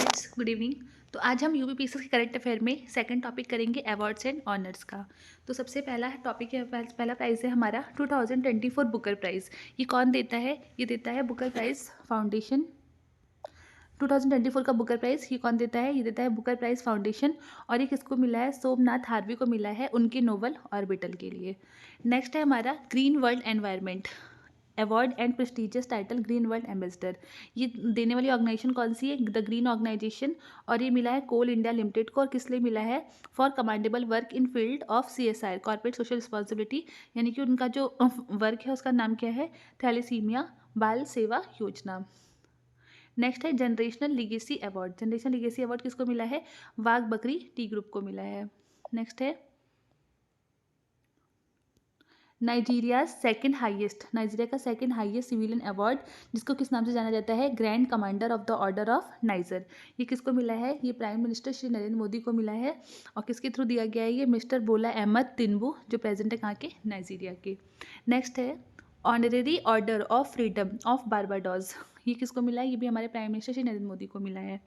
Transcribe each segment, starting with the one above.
Students, good evening. तो आज हम यूपीपीएससी के करंट अफेयर में सेकंड टॉपिक करेंगे अवार्ड्स एंड ऑनर्स का। तो सबसे पहला टॉपिक है, पहला प्राइज़ है हमारा 2024 बुकर प्राइज़। ये कौन देता है? ये देता है बुकर प्राइज़ फाउंडेशन। 2024 का बुकर प्राइज़ ये कौन देता है? ये देता है बुकर प्राइज़ फाउंडेशन। और ये किसको मिला है? सोमनाथ हार्वी को मिला है उनके नोबल ऑर्बिटल के लिए। नेक्स्ट है हमारा green world environment award and prestigious title green world ambassador. ये देने वाली ऑर्गेनाइजेशन कौन सी है? The green organisation. और ये मिला है कोल इंडिया लिमिटेड को। और किस लिए मिला है? For commendable work in field of CSR corporate social responsibility, यानी कि उनका जो वर्क है उसका नाम क्या है? थैलेसीमिया बाल सेवा योजना। नेक्स्ट है generational legacy award. Generational legacy award किसको मिला है? वाघ बकरी टी ग्रुप को मिला है। नेक्स्ट है नाइजीरिया का सेकंड हाईएस्ट सिविलियन अवार्ड, जिसको किस नाम से जाना जाता है? Grand commander of the order of niger. ये किसको मिला है? ये प्राइम मिनिस्टर श्री नरेंद्र मोदी को मिला है। और किसके थ्रू दिया गया है? ये मिस्टर बोला अहमद तिनबू, जो प्रेसिडेंट है कहाँ के? नाइजीरिया के। नेक्स्ट है honorary order of freedom of Barbados. ये किसको मिला है? ये भी हमारे प्राइम मिनिस्टर श्री नरेंद्र मोदी को मिला है।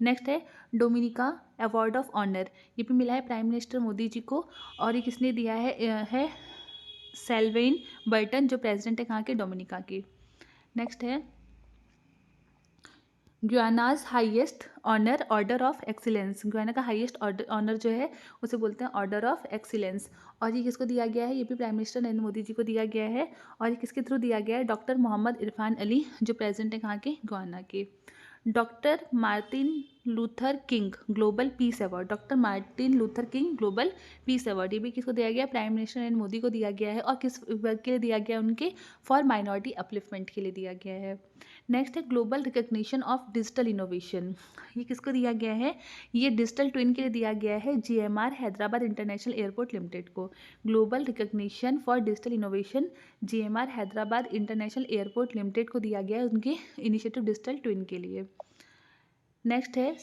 नेक्स्ट है डोमिनिका अवार्ड ऑफ ऑनर। ये भी मिला है प्राइम मिनिस्टर मोदी जी को। और ये किसने दिया है सेल्वेन बर्टन, जो प्रेसिडेंट है कहाँ के? डोमिनिका के। नेक्स्ट है Guyana's highest honour Order of Excellence. Guyana का हाईएस्ट ऑनर जो है उसे बोलते हैं ऑर्डर ऑफ एक्सीलेंस। और ये किसको दिया गया है? ये भी प्राइम मिनिस्टर नरेंद्र मोदी जी को दिया गया है। और ये किसके थ्रू दिया गया है? डॉक्टर मोहम्मद इरफान अली, जो प्रेसिडेंट है कहाँ के? गुयाना के। Doctor Martin Luther king global peace award. Doctor Martin Luther king global peace award, ये भी किसको दिया गया? प्राइम मिनिस्टर नरेंद्र मोदी को दिया गया है। और किस वर्क के लिए दिया गया? उनके फॉर माइनॉरिटी अपलिफ्टमेंट के लिए दिया गया है। नेक्स्ट है global recognition of digital innovation. ये किसको दिया गया है? ये डिजिटल ट्विन के लिए दिया गया है GMR Hyderabad International Airport Limited को। Global recognition for digital innovation GMR Hyderabad International Airport Limited को दिया गया है उनके इनिशिएटिव डिजिटल ट्विन के लिए। नेक्स्ट है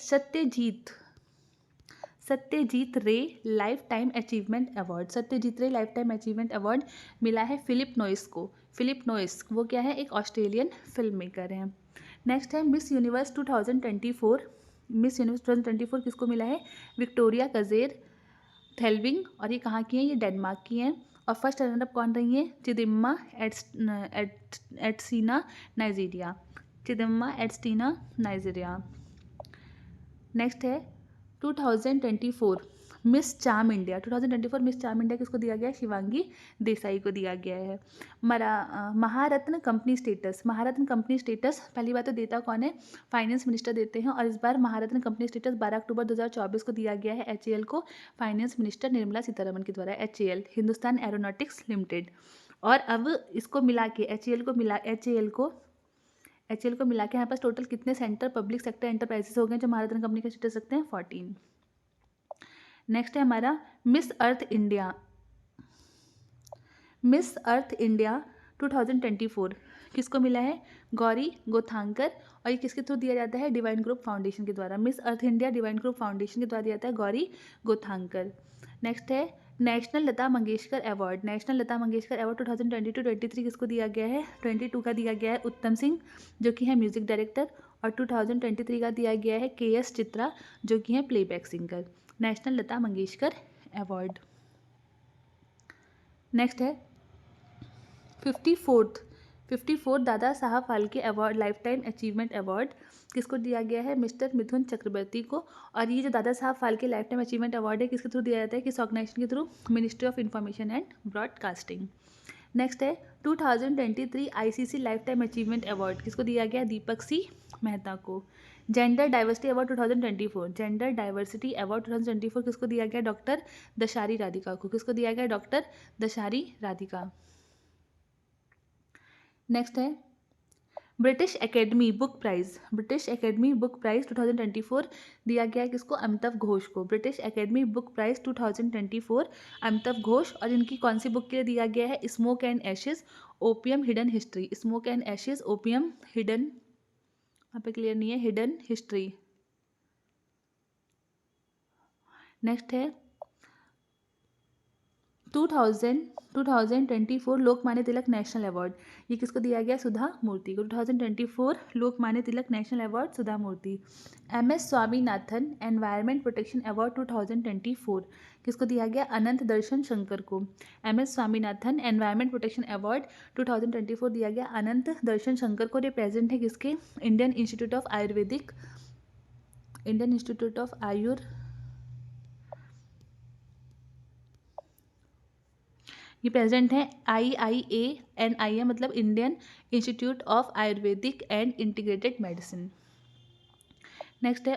सत्यजीत रे life time achievement award. Satyajit रे लाइफ टाइम अचीवमेंट अवार्ड मिला है फिलिप नोइस को। फिलिप नोइस वो क्या है? एक ऑस्ट्रेलियन फिल्म मेकर हैं। नेक्स्ट है मिस यूनिवर्स 2024। मिस यूनिवर्स 2024 किसको मिला है? विक्टोरिया कजेर थेल्विंग। और ये कहाँ की हैं? ये डेनमार्क की हैं। और फर्स्ट रनरअप कौन रही हैं? चिदिम्मा एट्सीना नाइजीरिया। चिदिम्मा एट्सीना नाइजीरिया। नेक्स्ट है 2024 miss charm India. 2024 miss charm India किसको दिया गया है? शिवांगी देसाई को दिया गया है। महारत्न कंपनी स्टेटस। महारत्न कंपनी स्टेटस पहली बात तो देता कौन है? फाइनेंस मिनिस्टर देते हैं। और इस बार महारत्न कंपनी स्टेटस 12 अक्टूबर 2024 को दिया गया है HAL को, फाइनेंस मिनिस्टर निर्मला सीतारमण के द्वारा। HAL Hindustan aeronautics limited. और अब इसको मिला के HAL को मिला के यहाँ पास टोटल कितने सेंटर पब्लिक सेक्टर एंटरप्राइजेस हो गए जो महारत्न कंपनी का स्टेटस रखते हैं? 14। नेक्स्ट है हमारा मिस अर्थ इंडिया 2024 किसको मिला है? गौरी गोथांकर। और ये किसके थ्रू दिया जाता है? डिवाइन ग्रुप फाउंडेशन के द्वारा। Miss Earth India divine group foundation के द्वारा दिया जाता है गौरी गोथांकर। नेक्स्ट है national Lata Mangeshkar award. National Lata Mangeshkar award 2022-23 किसको दिया गया है? 22 का दिया गया है उत्तम सिंह, जो कि है म्यूजिक डायरेक्टर। और 2023 का दिया गया है KS चित्रा, जो कि है playback singer. National Lata Mangeshkar award. Next है 54th Dada Saheb Phalke award life time achievement award किसको दिया गया है? मिस्टर मिथुन चक्रवर्ती को। और ये जो Dada Saheb Phalke life time achievement award है किसके थ्रू दिया जाता है? किस ऑर्गेनाइजेशन के through? Ministry of information and broadcasting. Next है 2023 ICC life time achievement award किसको दिया गया? दीपक सी मेहता को। Gender diversity award 2024 gender diversity award 2024 किसको दिया गया? डॉक्टर दशारी राधिका को। किसको दिया गया? डॉक्टर दशारी राधिका। नेक्स्ट है ब्रिटिश एकेडमी बुक प्राइज़ 2024 दिया गया है किसको? अमिताभ घोष को। British Academy book prize 2024 Amitabh Ghosh. और इनकी कौन सी बुक के लिए दिया गया है? Smoke and Ashes opium hidden history. Smoke and Ashes opium hidden, यहाँ पे क्लियर नहीं है, हिडन हिस्ट्री। नेक्स्ट है 2024 लोकमान्य तिलक नेशनल अवार्ड, ये किसको दिया गया? सुधा मूर्ति को। 2024 लोकमान्य तिलक नेशनल अवार्ड सुधा मूर्ति। MS Swaminathan environment protection award 2024 किसको दिया गया? अनंत दर्शन शंकर को। MS Swaminathan environment protection award 2024 दिया गया अनंत दर्शन शंकर को। रिप्रेजेंट है किसके? Indian Institute of Ayurvedic, Indian Institute of ये प्रेजेंट है IIANIM मतलब Indian Institute of Ayurvedic and Integrated Medicine. Next है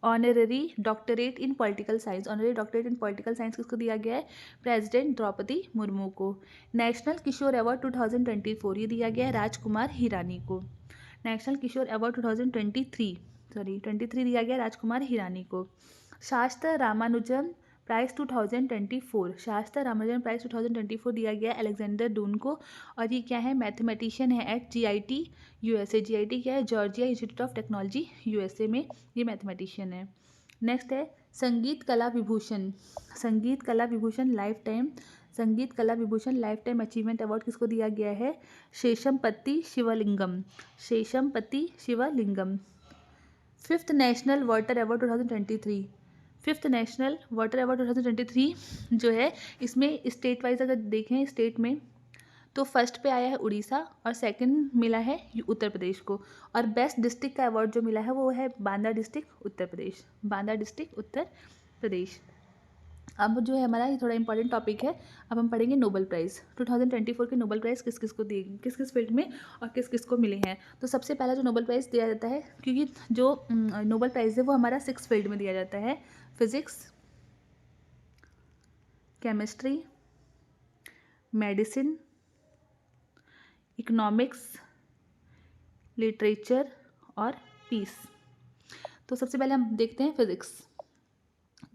honorary doctorate in political science, honorary doctorate in political science किसको दिया गया है? प्रेसिडेंट द्रौपदी मुर्मू को। नेशनल किशोर अवार्ड 2024 ये दिया गया है राजकुमार हिरानी को। नेशनल किशोर अवार्ड 2023 दिया गया राजकुमार हिरानी को। शास्त्र रामानुजन प्राइज 2024, शास्त्र रामानुजन प्राइज 2024 दिया गया अलेक्जेंडर डून को। और ये क्या है? मैथमेटिशियन है एट GIT USA। GIT क्या है? Georgia institute of technology USA में ये मैथमेटिशियन है। नेक्स्ट है संगीत कला विभूषण, संगीत Kala Vibhushan lifetime, Sangeet Kala Vibhushan lifetime achievement award किसको दिया गया है? Seshampatti Sivalingam, Seshampatti Sivalingam. Fifth national water award 2023, fifth national water award 2023 जो है इसमें स्टेट वाइज अगर देखें स्टेट में तो फर्स्ट पे आया है उड़ीसा और सेकंड मिला है उत्तर प्रदेश को। और बेस्ट डिस्ट्रिक्ट का अवार्ड जो मिला है वो है बांदा डिस्ट्रिक्ट उत्तर प्रदेश, बांदा डिस्ट्रिक्ट उत्तर प्रदेश। अब जो है हमारा ये थोड़ा इंपॉर्टेंट टॉपिक है, अब हम पढ़ेंगे नोबेल प्राइज़ 2024 के। नोबेल प्राइज़ किस किस को दिए, किस किस फील्ड में और किस किस को मिले हैं। तो सबसे पहला जो नोबेल प्राइज़ दिया जाता है, क्योंकि जो नोबेल प्राइज़ है वो हमारा 6 फील्ड में दिया जाता है, physics, chemistry, medicine, economics, literature और पीस। तो सबसे पहले हम देखते हैं फिज़िक्स।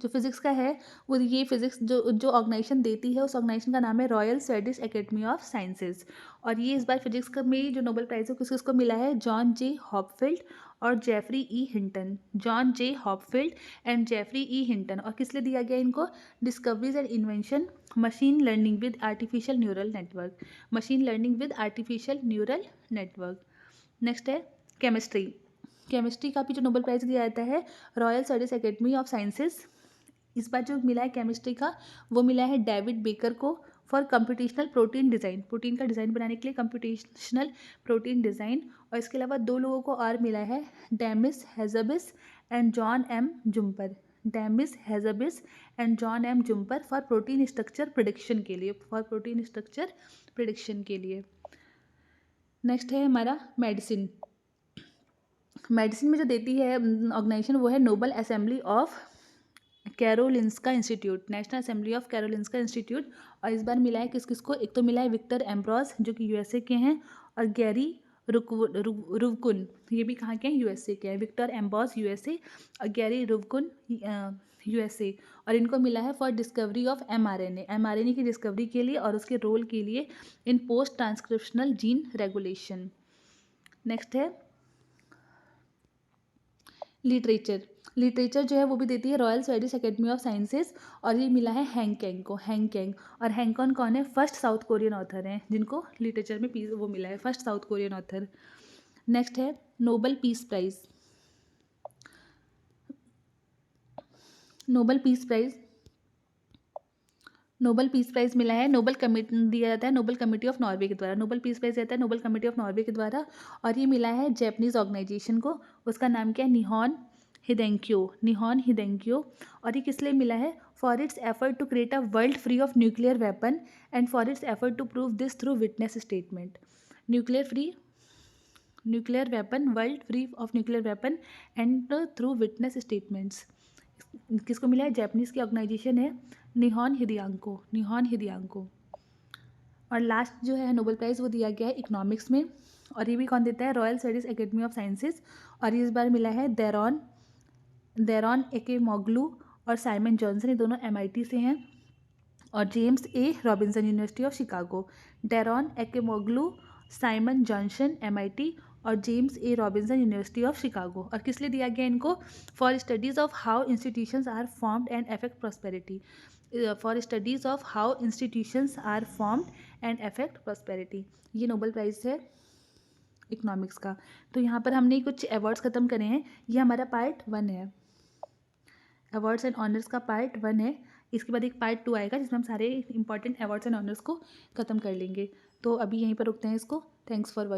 जो फिज़िक्स का है वो ये फिज़िक्स जो ऑर्गेनाइजेशन देती है उस ऑर्गेनाइजेशन का नाम है Royal Swedish Academy of Sciences. और ये इस बार फिजिक्स का में जो नोबेल प्राइज़ है किस किसको मिला है? जॉन जे हॉपफील्ड और Geoffrey E Hinton, John J Hopfield and Geoffrey E Hinton. और किस लिए दिया गया इनको? Discoveries and invention, machine learning with artificial neural network, machine learning with artificial neural network. Next है केमिस्ट्री, केमिस्ट्री का भी जो नोबेल प्राइज़ दिया जाता है Royal Swedish Academy of Sciences. इस बार जो मिला है केमिस्ट्री का वो मिला है डेविड बेकर को for computational protein design, protein का डिज़ाइन बनाने के लिए कंप्यूटेशनल प्रोटीन डिज़ाइन। और इसके अलावा 2 लोगों को और मिला है, Demis Hassabis and John M Jumper, Demis Hassabis and John M Jumper for protein structure prediction के लिए, फॉर प्रोटीन स्ट्रक्चर प्रिडिक्शन के लिए। नेक्स्ट है हमारा मेडिसिन, मेडिसिन में जो देती है ऑर्गेनाइजेशन वो है Nobel Assembly of Karolinska Institute, national assembly of Karolinska Institute. और इस बार मिला है किस किस को? एक तो मिला है विक्टर एम्ब्रॉस जो कि USA के हैं, और गैरी रुवकुन ये भी कहाँ के हैं? USA के हैं। विक्टर एम्ब्रॉस USA और गैरी रुवकुन USA। और इनको मिला है फॉर डिस्कवरी ऑफ mRNA की डिस्कवरी के लिए और उसके रोल के लिए in post transcriptional gene regulation. Next है लिटरेचर, लिटरेचर जो है वो भी देती है Royal Swedish Academy of Sciences. और ये मिला है हैंगकेंग को, हैंगकेंग। और हैंगकॉन कौन है? फर्स्ट साउथ कोरियन ऑथर हैं जिनको लिटरेचर में पीस वो मिला है, first South Korean author. Next है Nobel Peace Prize, Nobel Peace Prize, Nobel Peace Prize मिला है नोबल कमिटी दिया जाता है नोबल कमिटी ऑफ नॉर्वे के द्वारा, नोबल पीस प्राइज़ दिया जाता है नोबल कमिटी ऑफ नॉर्वे के द्वारा। और ये मिला है जैपनीज़ ऑर्गेनाइजेशन को, उसका नाम क्या है? निहॉन हिदेंक्यो, निहॉन हिदेंक्यो। और ये किस लिए मिला है? For its effort to create a world free of nuclear weapon and for its effort to prove this through witness statement. Nuclear weapon, world free of nuclear weapon and through witness statements. किसको मिला है? Japanese की organisation है निहॉन हिदियांको, निहॉन हिदियांको। और last जो है Nobel prize वो दिया गया है इकोनॉमिक्स में। और ये भी कौन देता है? Royal Swedish Academy of Sciences. और इस बार मिला है देरॉन एकेमोग्लू और साइमन जॉनसन, ये दोनों MIT से हैं। और James A Robinson University of Chicago. Daron Acemoglu, Simon Johnson MIT और James A Robinson University of Chicago. और किस लिए दिया गया इनको? For studies of how institutions are formed and affect prosperity. For studies of how institutions are formed and affect prosperity. ये Nobel Prize है economics का। तो यहाँ पर हमने कुछ अवार्ड्स ख़त्म करे हैं। ये हमारा पार्ट 1 है, अवार्ड्स एंड ऑनर्स का पार्ट 1 है। इसके बाद एक पार्ट 2 आएगा जिसमें हम सारे इंपॉर्टेंट अवार्ड्स एंड ऑनर्स को ख़त्म कर लेंगे। तो अभी यहीं पर रुकते हैं इसको। Thanks for watching.